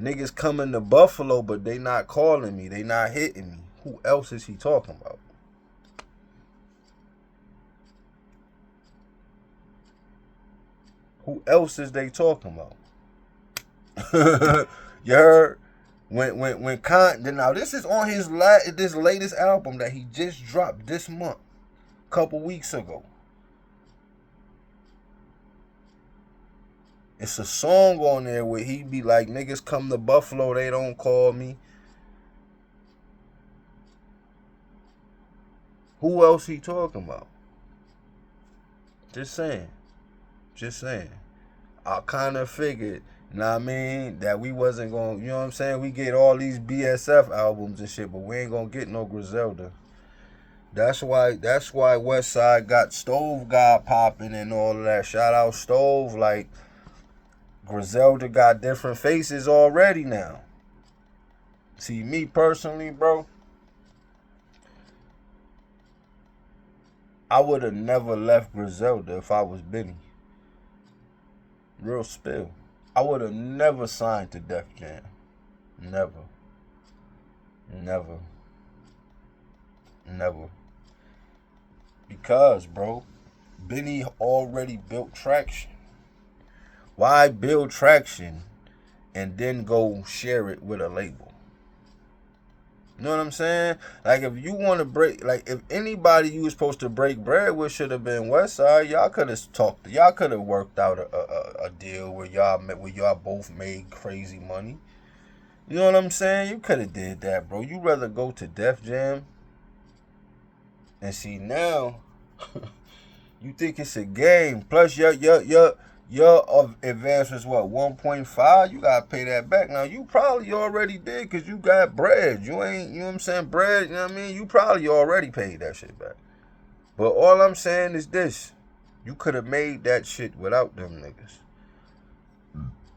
S1: niggas coming to Buffalo, but they not calling me, they not hitting me. Who else is he talking about? Who else is they talking about? You heard? When Con, now this is on his this latest album that he just dropped this month, couple weeks ago. It's a song on there where he be like, niggas come to Buffalo, they don't call me. Who else he talking about? Just saying. Just saying. I kind of figured, you know what I mean, that we wasn't going to, you know what I'm saying? We get all these BSF albums and shit, but we ain't going to get no Griselda. That's why Westside got Stove God popping and all of that. Shout out Stove. Like, Griselda got different faces already now. See, me personally, bro, I would have never left Griselda if I was Benny. Real spill. I would have never signed to Def Jam. Never. Never. Never. Because, bro, Benny already built traction. Why build traction and then go share it with a label? You know what I'm saying? Like, if you want to break, like, if anybody you was supposed to break bread with should have been Westside, y'all could have talked, y'all could have worked out a deal where y'all both made crazy money. You know what I'm saying? You could have did that, bro. You rather go to Def Jam and see now. You think it's a game? Plus, your advance was what, 1.5? You gotta pay that back. Now you probably already did because you got bread. You ain't, you know what I'm saying, bread. You know what I mean? You probably already paid that shit back. But all I'm saying is this: you could have made that shit without them niggas.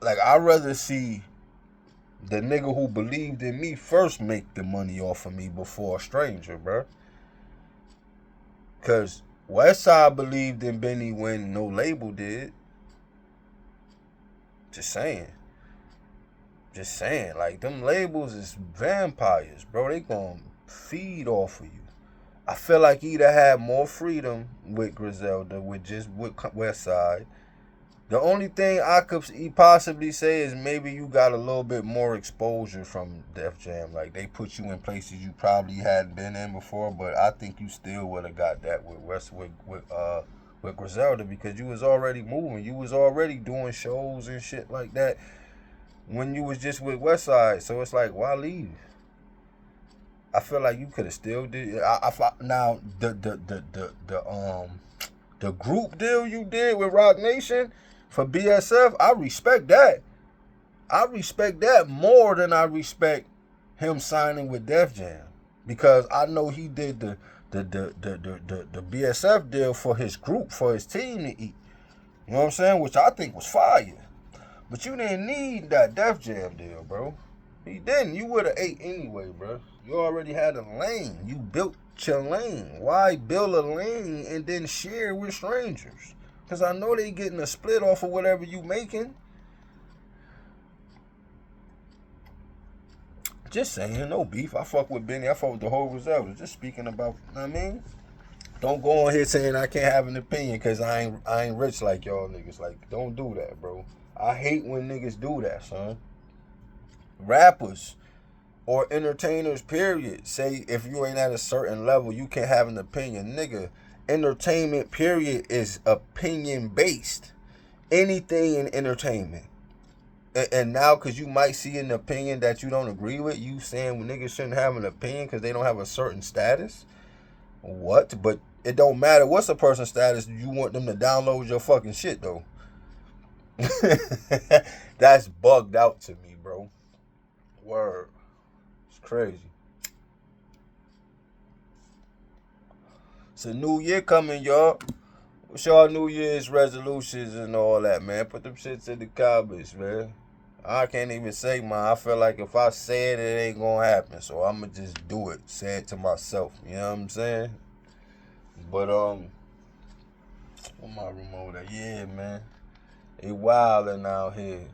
S1: Like, I'd rather see the nigga who believed in me first make the money off of me before a stranger, bro. Cause Westside believed in Benny when no label did. Just saying. Just saying. Like, them labels is vampires, bro. They gonna feed off of you. I feel like he'd have had more freedom with Griselda, with Westside. The only thing I could possibly say is maybe you got a little bit more exposure from Def Jam. Like, they put you in places you probably hadn't been in before, but I think you still would have got that with Griselda because you was already moving. You was already doing shows and shit like that when you was just with Westside. So it's like, why leave? I feel like you could have still did. Now the group deal you did with Roc Nation for BSF, I respect that. I respect that more than I respect him signing with Def Jam, because I know he did the BSF deal for his group, for his team to eat. You know what I'm saying? Which I think was fire. But you didn't need that Def Jam deal, bro. He didn't. You would have ate anyway, bro. You already had a lane. You built your lane. Why build a lane and then share with strangers? Because I know they getting a split off of whatever you making. Just saying, no beef. I fuck with Benny. I fuck with the whole Griselda. Just speaking about, you know what I mean? Don't go on here saying I can't have an opinion because I ain't rich like y'all niggas. Like, don't do that, bro. I hate when niggas do that, son. Rappers or entertainers, period, say if you ain't at a certain level, you can't have an opinion. Nigga, entertainment, period, is opinion based. Anything in entertainment. And now, because you might see an opinion that you don't agree with, you saying niggas shouldn't have an opinion because they don't have a certain status? What? But it don't matter what's a person's status. You want them to download your fucking shit, though. That's bugged out to me, bro. Word. It's crazy. It's a new year coming, y'all. What's y'all New Year's resolutions and all that, man? Put them shits in the comments, man. I can't even say mine. I feel like if I say it, it ain't gonna happen. So I'ma just do it. Say it to myself. You know what I'm saying? But Where my remote at? Yeah, man. It wildin' out here.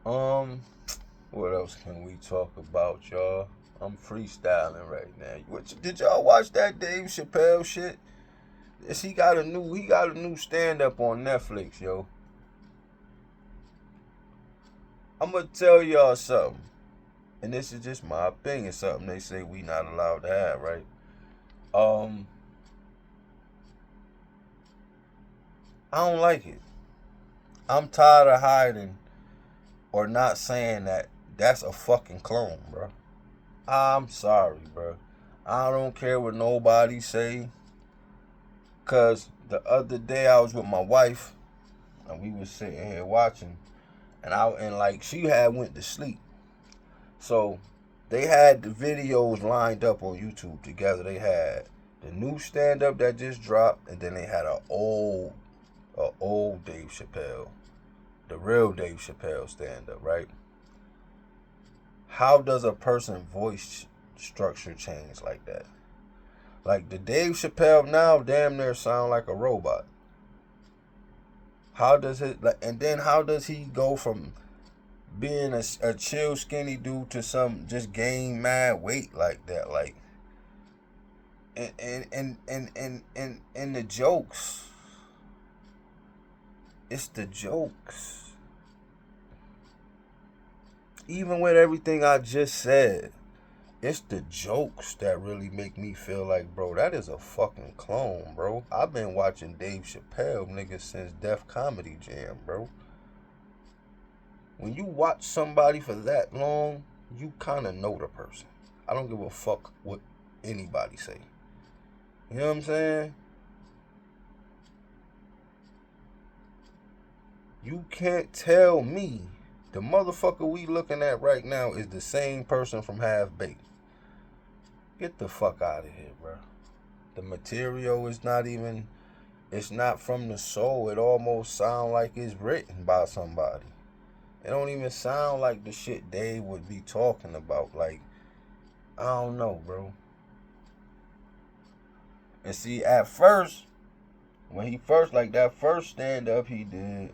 S1: Um, what else can we talk about, y'all? I'm freestyling right now. Did y'all watch that Dave Chappelle shit? Yes, he got a new stand up on Netflix, yo. I'm gonna tell y'all something, and this is just my opinion. Something they say we not allowed to have, right? Um, I don't like it. I'm tired of hiding or not saying that that's a fucking clone, bro. I'm sorry, bro. I don't care what nobody say, cause the other day I was with my wife and we was sitting here watching, and like she had went to sleep, so they had the videos lined up on YouTube together. They had the new stand up that just dropped, and then they had a old Dave Chappelle, the real Dave Chappelle stand up, right? How does a person voice structure change like that? Like the Dave Chappelle now damn near sound like a robot. How does it like, and then how does he go from being a chill skinny dude to some just gain mad weight like that? Like and the jokes. It's the jokes. Even with everything I just said, it's the jokes that really make me feel like, bro, that is a fucking clone, bro. I've been watching Dave Chappelle, nigga, since Def Comedy Jam, bro. When you watch somebody for that long, you kind of know the person. I don't give a fuck what anybody say. You know what I'm saying? You can't tell me the motherfucker we looking at right now is the same person from Half Baked. Get the fuck out of here, bro. The material is not even, it's not from the soul. It almost sound like it's written by somebody. It don't even sound like the shit Dave would be talking about. Like, I don't know, bro. And see, at first, when he first, like that first stand up he did,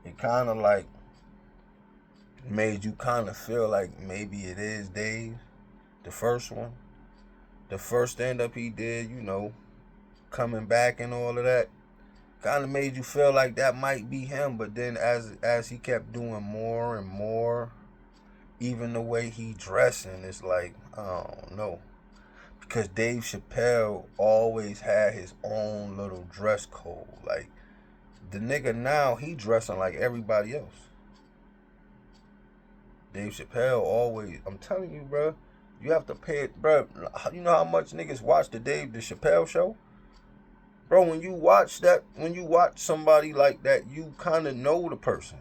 S1: it kind of like made you kind of feel like maybe it is Dave. The first one. The first stand up he did, coming back and all of that, kind of made you feel like that might be him. But then as he kept doing more and more, even the way he dressing, it's like, I don't know. Because Dave Chappelle always had his own little dress code. Like, the nigga now, he dressing like everybody else. Dave Chappelle always, I'm telling you, bro, you have to pay it, bro. You know how much niggas watch the Chappelle show? Bro, when you watch somebody like that, you kind of know the person.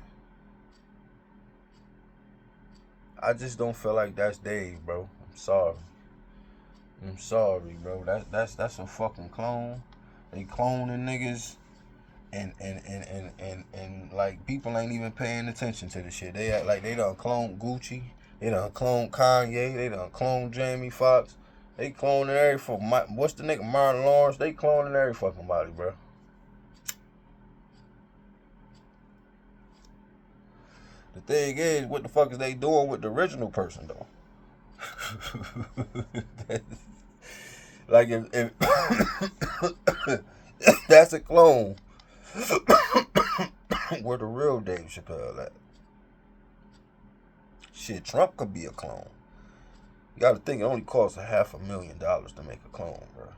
S1: I just don't feel like that's Dave, bro. I'm sorry, bro. That's a fucking clone. They cloning niggas, and like people ain't even paying attention to the shit. They act like they done clone Gucci, they done clone Kanye, they done clone Jamie Foxx. They cloning every what's the nigga Martin Lawrence? They cloning every fucking body, bro. The thing is, what the fuck is they doing with the original person though? Like if that's a clone, where the real Dave Chappelle at? Shit, Trump could be a clone. You gotta think it only costs $500,000 to make a clone, bro.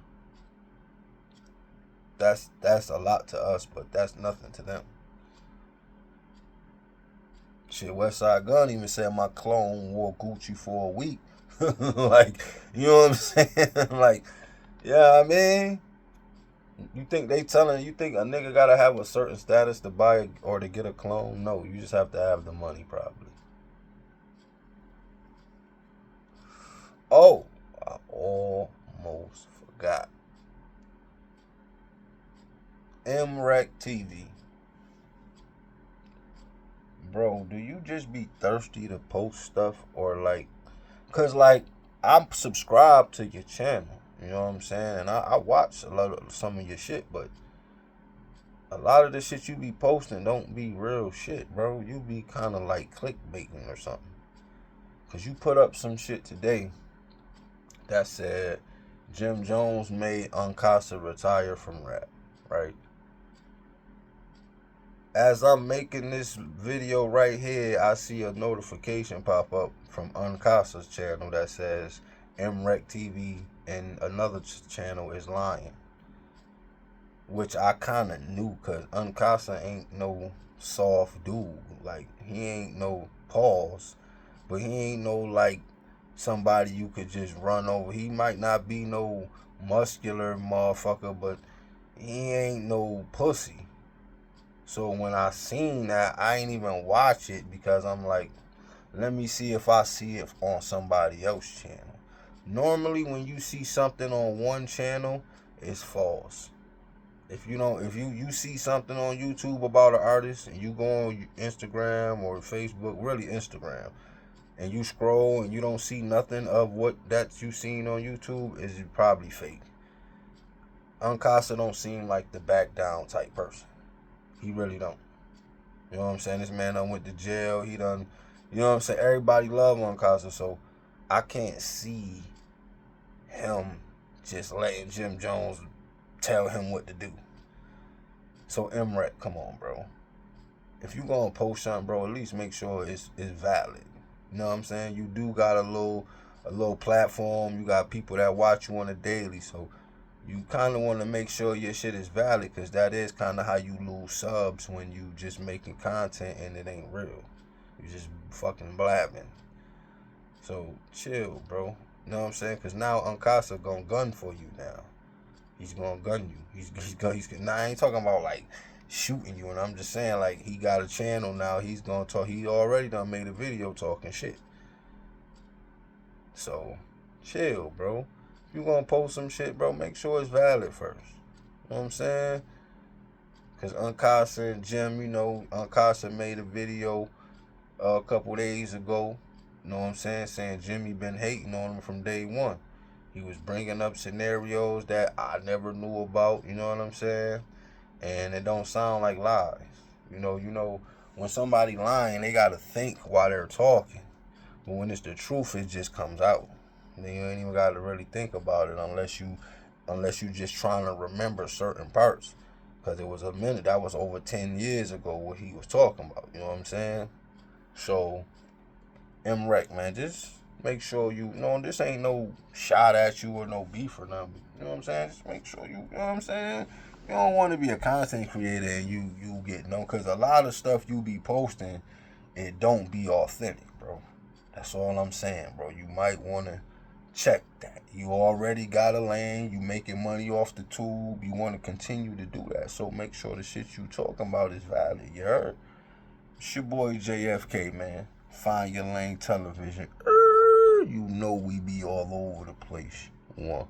S1: That's a lot to us, but that's nothing to them. Shit, Westside Gun even said my clone wore Gucci for a week. Like, you know what I'm saying? Like, yeah, I mean, you think a nigga gotta have a certain status to buy or to get a clone? No, you just have to have the money, probably. Oh, I almost forgot. MREC TV. Bro, do you just be thirsty to post stuff or like, cause like I'm subscribed to your channel. You know what I'm saying? And I watch a lot of some of your shit, but a lot of the shit you be posting don't be real shit, bro. You be kind of like clickbaiting or something. Cause you put up some shit today that said Jim Jones made Uncasa retire from rap, right? As I'm making this video right here, I see a notification pop up from Uncasa's channel that says MREC TV and another channel is lying. Which I kind of knew, because Uncasa ain't no soft dude. Like, he ain't no pause, but he ain't no, like, somebody you could just run over. He might not be no muscular motherfucker, but he ain't no pussy. So when I seen that, I ain't even watch it, because I'm like, let me see if I see it on somebody else's channel. Normally when you see something on one channel, it's false. If you see something on YouTube about an artist and you go on Instagram or Facebook, really Instagram, and you scroll and you don't see nothing of what that you seen on YouTube, is probably fake. Uncasa don't seem like the back down type person. He really don't. You know what I'm saying? This man done went to jail. He done, you know what I'm saying? Everybody love Uncasa, so I can't see him just letting Jim Jones tell him what to do. So MREC, come on, bro. If you gonna post something, bro, at least make sure it's valid. You know what I'm saying? You do got a little platform. You got people that watch you on a daily, so you kind of want to make sure your shit is valid, because that is kind of how you lose subs when you just making content and it ain't real. You just fucking blabbing. So chill, bro. You know what I'm saying? Because now Uncasa gonna gun for you now. He's gonna gun you. He's now, I ain't talking about like shooting you, and I'm just saying, like, he got a channel now. He's gonna talk. He already done made a video talking shit. So chill, bro. If you gonna post some shit, bro, make sure it's valid first. You know what I'm saying? Cause Uncasa and Jim, you know, Uncasa made a video a couple days ago. You know what I'm saying Jimmy been hating on him from day one. He was bringing up scenarios that I never knew about. You know what I'm saying? And it don't sound like lies. You know, when somebody lying, they gotta think while they're talking. But when it's the truth, it just comes out. You ain't even gotta really think about it unless you just trying to remember certain parts. Cause it was a minute, that was over 10 years ago what he was talking about. You know what I'm saying? So MREC, man, just make sure you know this ain't no shot at you or no beef or nothing. You know what I'm saying? Just make sure you know what I'm saying? You don't want to be a content creator and you get no, because a lot of stuff you be posting, it don't be authentic, bro. That's all I'm saying, bro. You might want to check that. You already got a lane. You making money off the tube. You want to continue to do that. So make sure the shit you talking about is valid. You heard? It's your boy JFK, man. Find Your Lane Television. You know we be all over the place. One.